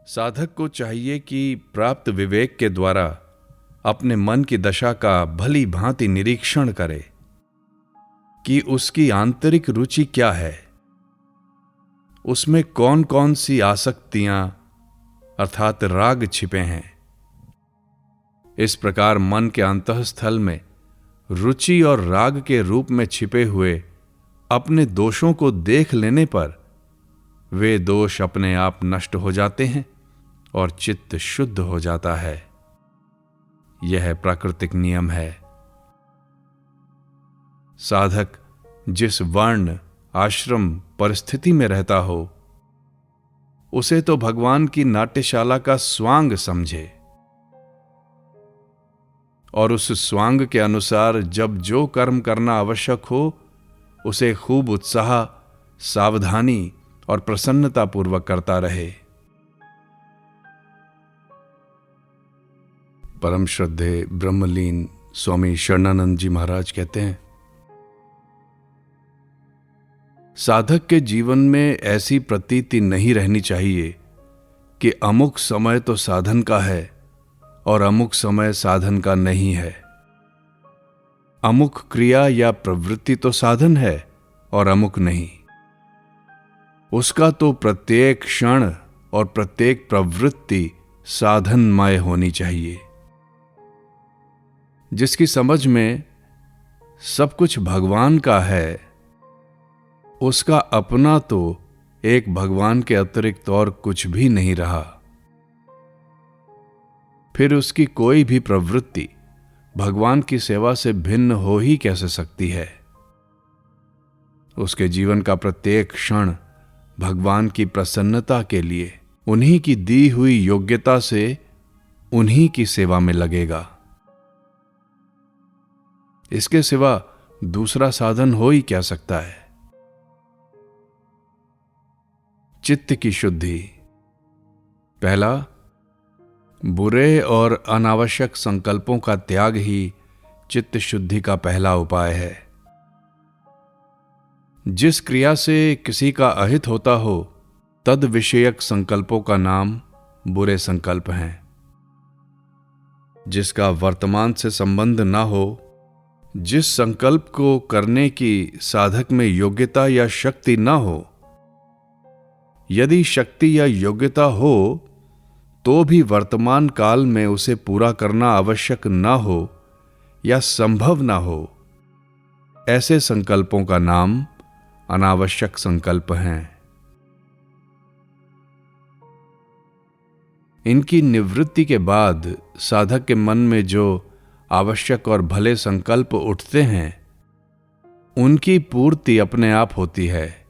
साधक को चाहिए कि प्राप्त विवेक के द्वारा अपने मन की दशा का भली भांति निरीक्षण करे कि उसकी आंतरिक रुचि क्या है, उसमें कौन कौन सी आसक्तियां अर्थात राग छिपे हैं। इस प्रकार मन के अंतःस्थल में रुचि और राग के रूप में छिपे हुए अपने दोषों को देख लेने पर वे दोष अपने आप नष्ट हो जाते हैं और चित्त शुद्ध हो जाता है। यह प्राकृतिक नियम है। साधक जिस वर्ण, आश्रम, परिस्थिति में रहता हो, उसे तो भगवान की नाट्यशाला का स्वांग समझे और उस स्वांग के अनुसार जब जो कर्म करना आवश्यक हो उसे खूब उत्साह, सावधानी और प्रसन्नतापूर्वक करता रहे। परम श्रद्धेय ब्रह्मलीन स्वामी शरणानंद जी महाराज कहते हैं, साधक के जीवन में ऐसी प्रतीति नहीं रहनी चाहिए कि अमुक समय तो साधन का है और अमुक समय साधन का नहीं है। अमुक क्रिया या प्रवृत्ति तो साधन है और अमुक नहीं। उसका तो प्रत्येक क्षण और प्रत्येक प्रवृत्ति साधनमय होनी चाहिए। जिसकी समझ में सब कुछ भगवान का है, उसका अपना तो एक भगवान के अतिरिक्त और कुछ भी नहीं रहा। फिर उसकी कोई भी प्रवृत्ति भगवान की सेवा से भिन्न हो ही कैसे सकती है। उसके जीवन का प्रत्येक क्षण भगवान की प्रसन्नता के लिए उन्हीं की दी हुई योग्यता से उन्हीं की सेवा में लगेगा। इसके सिवा दूसरा साधन हो ही क्या सकता है। चित्त की शुद्धि। पहला, बुरे और अनावश्यक संकल्पों का त्याग ही चित्त शुद्धि का पहला उपाय है। जिस क्रिया से किसी का अहित होता हो, तद विषयक संकल्पों का नाम बुरे संकल्प हैं। जिसका वर्तमान से संबंध ना हो, जिस संकल्प को करने की साधक में योग्यता या शक्ति ना हो, यदि शक्ति या योग्यता हो तो भी वर्तमान काल में उसे पूरा करना आवश्यक ना हो या संभव ना हो, ऐसे संकल्पों का नाम अनावश्यक संकल्प हैं। इनकी निवृत्ति के बाद साधक के मन में जो आवश्यक और भले संकल्प उठते हैं, उनकी पूर्ति अपने आप होती है।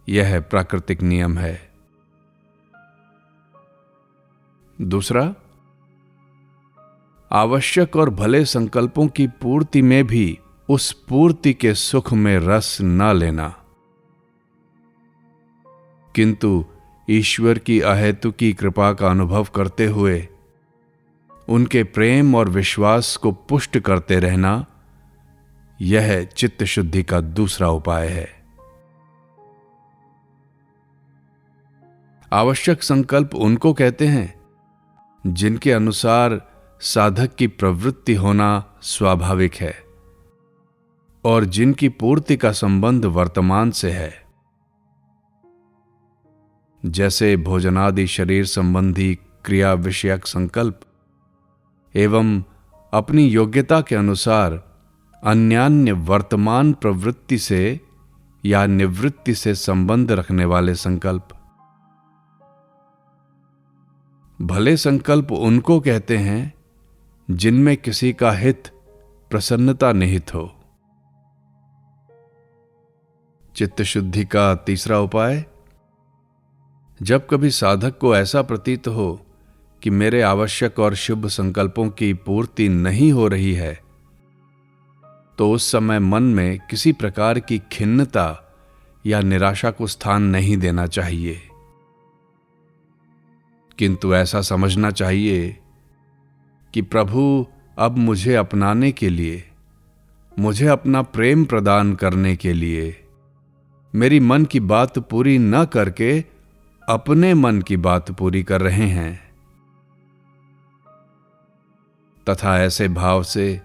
यह प्राकृतिक नियम है। दूसरा, आवश्यक और भले संकल्पों की पूर्ति में भी उस पूर्ति के सुख में रस न लेना, किंतु ईश्वर की अहेतुकी कृपा का अनुभव करते हुए उनके प्रेम और विश्वास को पुष्ट करते रहना, यह चित्त शुद्धि का दूसरा उपाय है। आवश्यक संकल्प उनको कहते हैं जिनके अनुसार साधक की प्रवृत्ति होना स्वाभाविक है और जिनकी पूर्ति का संबंध वर्तमान से है। जैसे भोजनादि शरीर संबंधी क्रिया विषयक संकल्प एवं अपनी योग्यता के अनुसार अन्यान्य वर्तमान प्रवृत्ति से या निवृत्ति से संबंध रखने वाले संकल्प। भले संकल्प उनको कहते हैं जिनमें किसी का हित, प्रसन्नता निहित हो। चित्त शुद्धि का तीसरा उपाय, जब कभी साधक को ऐसा प्रतीत हो कि मेरे आवश्यक और शुभ संकल्पों की पूर्ति नहीं हो रही है, तो उस समय मन में किसी प्रकार की खिन्नता या निराशा को स्थान नहीं देना चाहिए, किंतु ऐसा समझना चाहिए कि प्रभु अब मुझे अपनाने के लिए, मुझे अपना प्रेम प्रदान करने के लिए, मेरी मन की बात पूरी न करके अपने मन की बात पूरी कर रहे हैं तथा ऐसे भाव से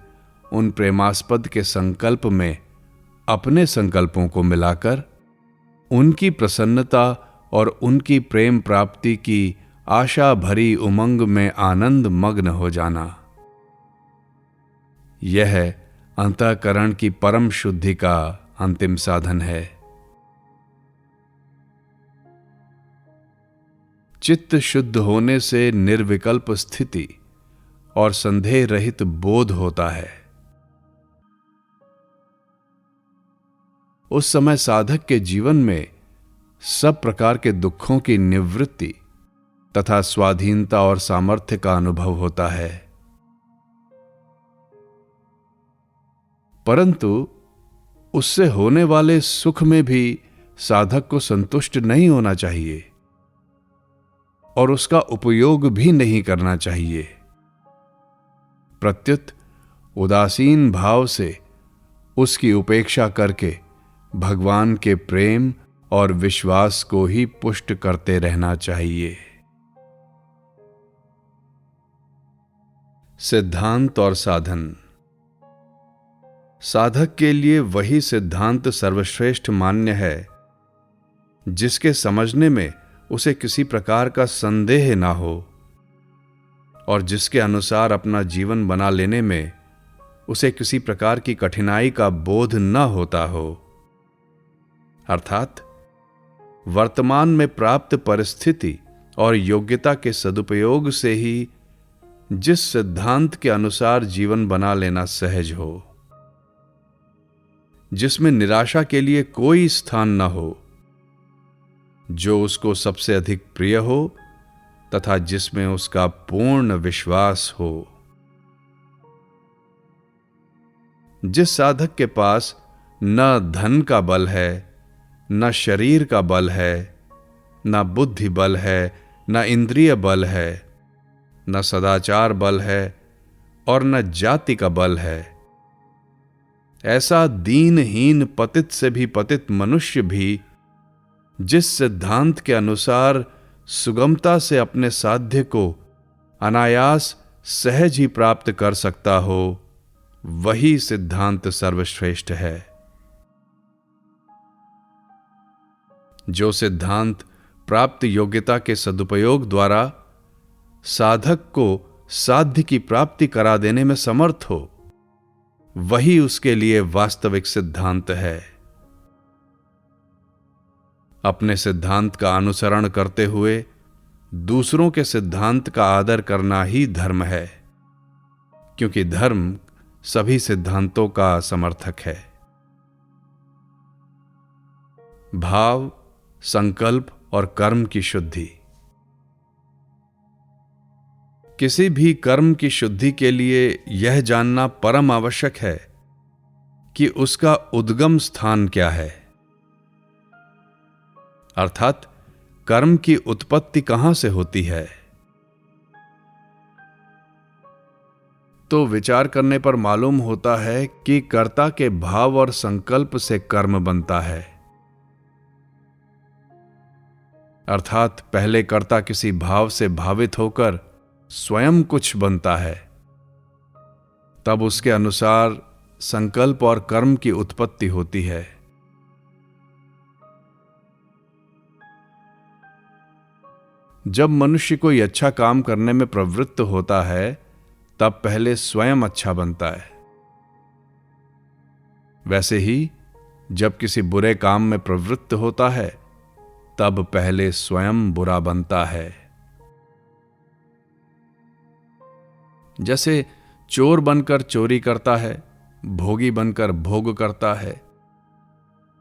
उन प्रेमास्पद के संकल्प में अपने संकल्पों को मिलाकर उनकी प्रसन्नता और उनकी प्रेम प्राप्ति की आशा भरी उमंग में आनंद मग्न हो जाना, यह अंतःकरण की परम शुद्धि का अंतिम साधन है। चित्त शुद्ध होने से निर्विकल्प स्थिति और संदेह रहित बोध होता है। उस समय साधक के जीवन में सब प्रकार के दुखों की निवृत्ति तथा स्वाधीनता और सामर्थ्य का अनुभव होता है। परंतु उससे होने वाले सुख में भी साधक को संतुष्ट नहीं होना चाहिए और उसका उपयोग भी नहीं करना चाहिए। प्रत्युत उदासीन भाव से उसकी उपेक्षा करके भगवान के प्रेम और विश्वास को ही पुष्ट करते रहना चाहिए। सिद्धांत और साधन। साधक के लिए वही सिद्धांत सर्वश्रेष्ठ मान्य है जिसके समझने में उसे किसी प्रकार का संदेह ना हो और जिसके अनुसार अपना जीवन बना लेने में उसे किसी प्रकार की कठिनाई का बोध न होता हो। अर्थात वर्तमान में प्राप्त परिस्थिति और योग्यता के सदुपयोग से ही जिस सिद्धांत के अनुसार जीवन बना लेना सहज हो, जिसमें निराशा के लिए कोई स्थान न हो, जो उसको सबसे अधिक प्रिय हो तथा जिसमें उसका पूर्ण विश्वास हो। जिस साधक के पास न धन का बल है, न शरीर का बल है, न बुद्धि बल है, न इंद्रिय बल है, न सदाचार बल है और न जाति का बल है, ऐसा दीनहीन पतित से भी पतित मनुष्य भी जिस सिद्धांत के अनुसार सुगमता से अपने साध्य को अनायास सहज ही प्राप्त कर सकता हो, वही सिद्धांत सर्वश्रेष्ठ है। जो सिद्धांत प्राप्त योग्यता के सदुपयोग द्वारा साधक को साध्य की प्राप्ति करा देने में समर्थ हो, वही उसके लिए वास्तविक सिद्धांत है। अपने सिद्धांत का अनुसरण करते हुए दूसरों के सिद्धांत का आदर करना ही धर्म है, क्योंकि धर्म सभी सिद्धांतों का समर्थक है। भाव, संकल्प और कर्म की शुद्धि। किसी भी कर्म की शुद्धि के लिए यह जानना परम आवश्यक है कि उसका उद्गम स्थान क्या है, अर्थात कर्म की उत्पत्ति कहां से होती है। तो विचार करने पर मालूम होता है कि कर्ता के भाव और संकल्प से कर्म बनता है। अर्थात पहले कर्ता किसी भाव से भावित होकर स्वयं कुछ बनता है, तब उसके अनुसार संकल्प और कर्म की उत्पत्ति होती है। जब मनुष्य कोई अच्छा काम करने में प्रवृत्त होता है, तब पहले स्वयं अच्छा बनता है। वैसे ही जब किसी बुरे काम में प्रवृत्त होता है, तब पहले स्वयं बुरा बनता है। जैसे चोर बनकर चोरी करता है, भोगी बनकर भोग करता है,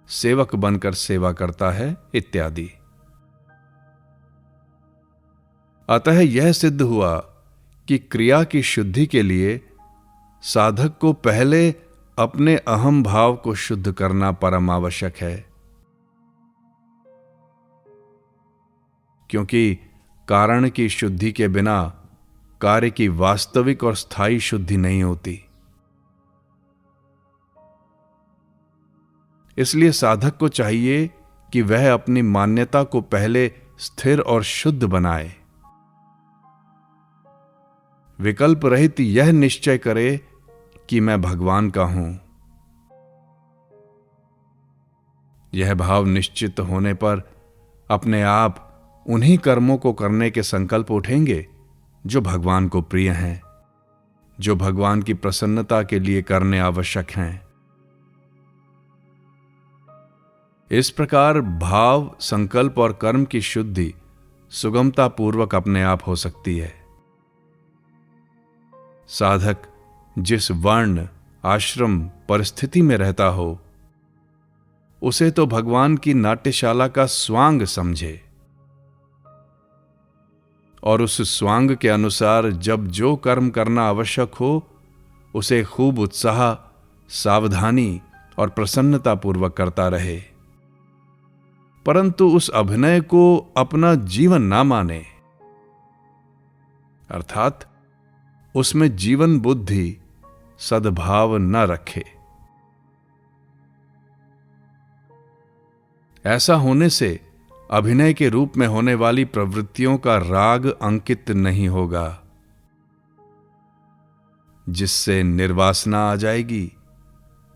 सेवक बनकर सेवा करता है, इत्यादि। अतः यह सिद्ध हुआ कि क्रिया की शुद्धि के लिए साधक को पहले अपने अहम भाव को शुद्ध करना परम आवश्यक है, क्योंकि कारण की शुद्धि के बिना कार्य की वास्तविक और स्थायी शुद्धि नहीं होती। इसलिए साधक को चाहिए कि वह अपनी मान्यता को पहले स्थिर और शुद्ध बनाए। विकल्प रहित यह निश्चय करे कि मैं भगवान का हूं। यह भाव निश्चित होने पर अपने आप उन्हीं कर्मों को करने के संकल्प उठेंगे जो भगवान को प्रिय हैं, जो भगवान की प्रसन्नता के लिए करने आवश्यक हैं। इस प्रकार भाव, संकल्प और कर्म की शुद्धि सुगमता पूर्वक अपने आप हो सकती है। साधक जिस वर्ण, आश्रम, परिस्थिति में रहता हो, उसे तो भगवान की नाट्यशाला का स्वांग समझे और उस स्वांग के अनुसार जब जो कर्म करना आवश्यक हो, उसे खूब उत्साह, सावधानी और प्रसन्नता पूर्वक करता रहे, परंतु उस अभिनय को अपना जीवन ना माने, अर्थात उसमें जीवन बुद्धि, सद्भाव न रखे। ऐसा होने से अभिनय के रूप में होने वाली प्रवृत्तियों का राग अंकित नहीं होगा, जिससे निर्वासना आ जाएगी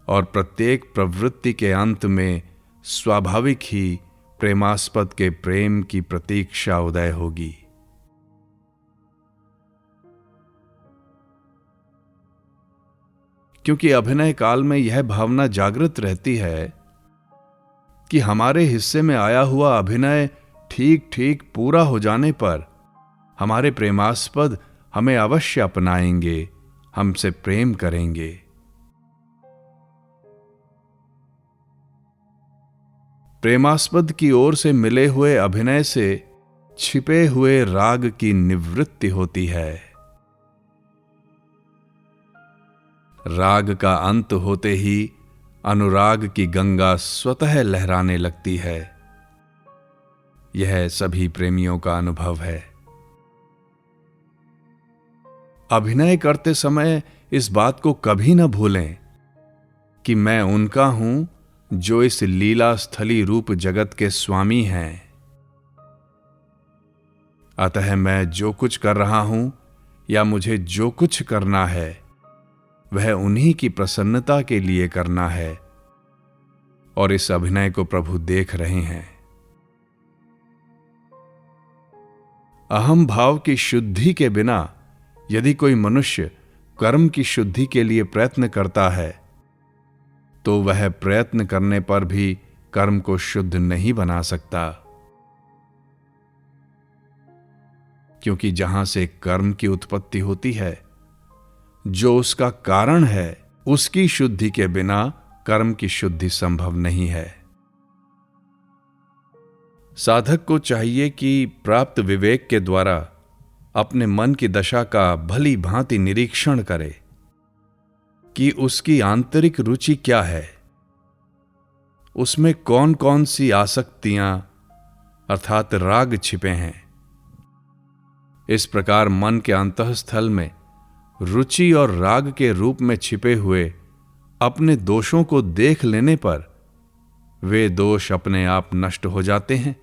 और प्रत्येक प्रवृत्ति के अंत में स्वाभाविक ही प्रेमास्पद के प्रेम की प्रतीक्षा उदय होगी। क्योंकि अभिनय काल में यह भावना जागृत रहती है कि हमारे हिस्से में आया हुआ अभिनय ठीक ठीक पूरा हो जाने पर हमारे प्रेमास्पद हमें अवश्य अपनाएंगे, हमसे प्रेम करेंगे। प्रेमास्पद की ओर से मिले हुए अभिनय से छिपे हुए राग की निवृत्ति होती है। राग का अंत होते ही अनुराग की गंगा स्वतः लहराने लगती है। यह सभी प्रेमियों का अनुभव है। अभिनय करते समय इस बात को कभी न भूलें कि मैं उनका हूं जो इस लीला स्थली रूप जगत के स्वामी हैं। अतः मैं जो कुछ कर रहा हूं या मुझे जो कुछ करना है वह उन्हीं की प्रसन्नता के लिए करना है, और इस अभिनय को प्रभु देख रहे हैं। अहम भाव की शुद्धि के बिना यदि कोई मनुष्य कर्म की शुद्धि के लिए प्रयत्न करता है, तो वह प्रयत्न करने पर भी कर्म को शुद्ध नहीं बना सकता, क्योंकि जहां से कर्म की उत्पत्ति होती है, जो उसका कारण है, उसकी शुद्धि के बिना कर्म की शुद्धि संभव नहीं है। साधक को चाहिए कि प्राप्त विवेक के द्वारा अपने मन की दशा का भली भांति निरीक्षण करे कि उसकी आंतरिक रुचि क्या है, उसमें कौन कौन सी आसक्तियां अर्थात राग छिपे हैं। इस प्रकार मन के अंतःस्थल में रुचि और राग के रूप में छिपे हुए अपने दोषों को देख लेने पर वे दोष अपने आप नष्ट हो जाते हैं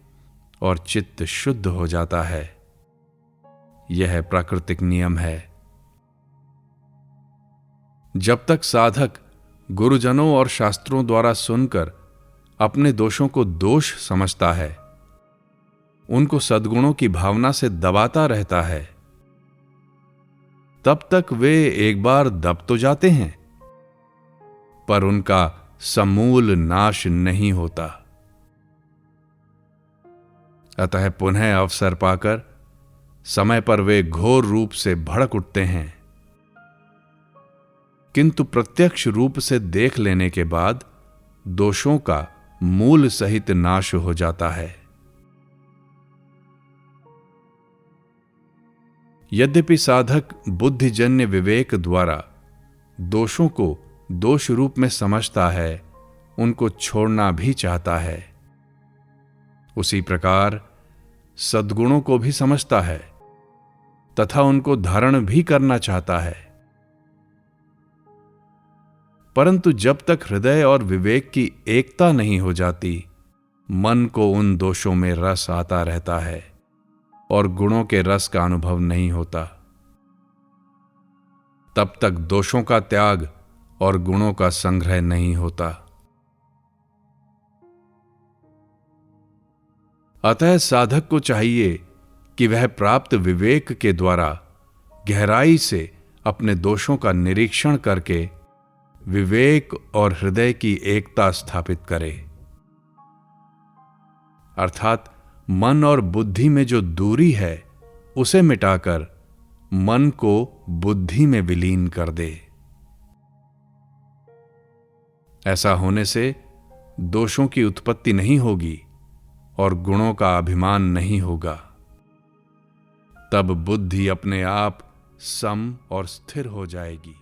और चित्त शुद्ध हो जाता है। यह प्राकृतिक नियम है। जब तक साधक गुरुजनों और शास्त्रों द्वारा सुनकर अपने दोषों को दोष समझता है, उनको सद्गुणों की भावना से दबाता रहता है, तब तक वे एक बार दब तो जाते हैं, पर उनका समूल नाश नहीं होता। अतः पुनः अवसर पाकर समय पर वे घोर रूप से भड़क उठते हैं, किंतु प्रत्यक्ष रूप से देख लेने के बाद दोषों का मूल सहित नाश हो जाता है। यद्यपि साधक बुद्धिजन्य विवेक द्वारा दोषों को दोष रूप में समझता है, उनको छोड़ना भी चाहता है, उसी प्रकार सद्गुणों को भी समझता है तथा उनको धारण भी करना चाहता है। परंतु जब तक हृदय और विवेक की एकता नहीं हो जाती, मन को उन दोषों में रस आता रहता है और गुणों के रस का अनुभव नहीं होता। तब तक दोषों का त्याग और गुणों का संग्रह नहीं होता। अतः साधक को चाहिए कि वह प्राप्त विवेक के द्वारा गहराई से अपने दोषों का निरीक्षण करके विवेक और हृदय की एकता स्थापित करे। अर्थात मन और बुद्धि में जो दूरी है उसे मिटाकर मन को बुद्धि में विलीन कर दे। ऐसा होने से दोषों की उत्पत्ति नहीं होगी और गुणों का अभिमान नहीं होगा। तब बुद्धि अपने आप सम और स्थिर हो जाएगी।